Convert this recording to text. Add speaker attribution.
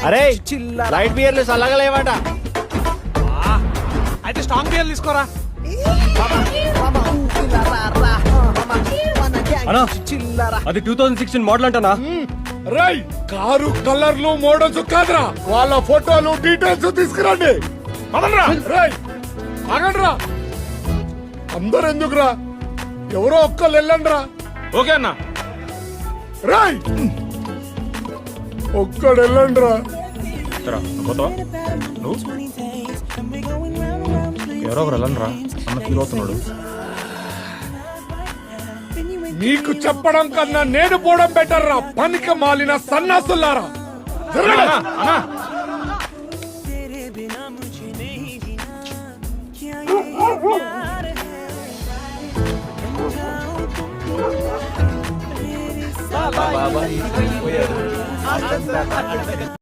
Speaker 1: అరే లైట్ బియర్లు చల్లగా లేవట.
Speaker 2: అయితే స్ట్రాంగ్ బియర్ తీసుకోరా.
Speaker 3: అన్నా అది 2016 మోడల్ అంటానా?
Speaker 4: రై కారు కలర్లు మోడల్స్ కాదురా, వాళ్ళ ఫోటోలు డీటెయిల్స్ తీసుకురండి. రై ఆగండ్రా, అందరు ఎందుకురా, ఎవరో ఒక్కరు వెళ్ళండి రా.
Speaker 2: ఓకే అన్నా.
Speaker 4: రై ఒక్కడు వెళ్ళండి రా.
Speaker 3: నువ్వు ఎవరో ఒకరు వెళ్ళండి రా అన్న ఫీల్ అవుతున్నాడు.
Speaker 4: నీకు చెప్పడం కన్నా నేను పోవడం బెటర్ రా, పనికి మాలిన సన్నాసులారా.
Speaker 1: బాబా